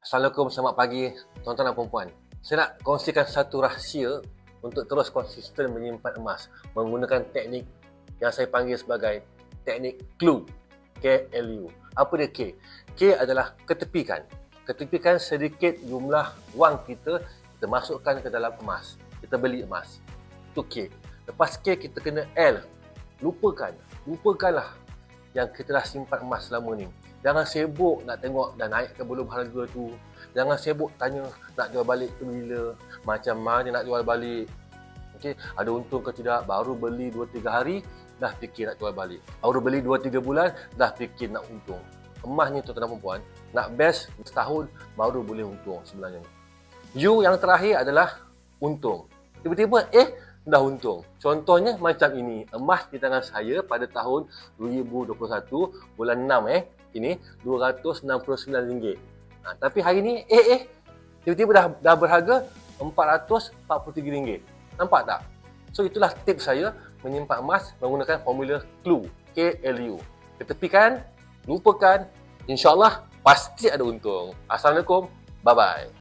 Assalamualaikum, selamat pagi tuan-tuan dan puan-puan. Saya nak kongsikan satu rahsia untuk terus konsisten menyimpan emas menggunakan teknik yang saya panggil sebagai teknik clue, KLU. Apa dia K? K adalah ketepikan. Ketepikan sedikit jumlah wang kita masukkan ke dalam emas. Kita beli emas. Itu K. Lepas K kita kena L. Lupakanlah yang kita dah simpan emas selama ni. Jangan sibuk nak tengok dah naik ke belum harga tu. Jangan sibuk tanya nak jual balik tu bila, macam mana nak jual balik. Okey, ada untung ke tidak? Baru beli 2-3 hari dah fikir nak jual balik. Baru beli 2-3 bulan dah fikir nak untung. Emas ni tuan-tuan dan puan-puan, nak best setahun baru boleh untung sebenarnya. U yang terakhir adalah untung. Tiba-tiba dah untung. Contohnya macam ini, emas di tangan saya pada tahun 2021 bulan 6 ini RM269. Tapi hari ni tiba-tiba dah berharga RM443. Nampak tak? So itulah tips saya menyimpan emas menggunakan formula clue, KLU. Ketepikan, lupakan, insya-Allah pasti ada untung. Assalamualaikum, bye bye.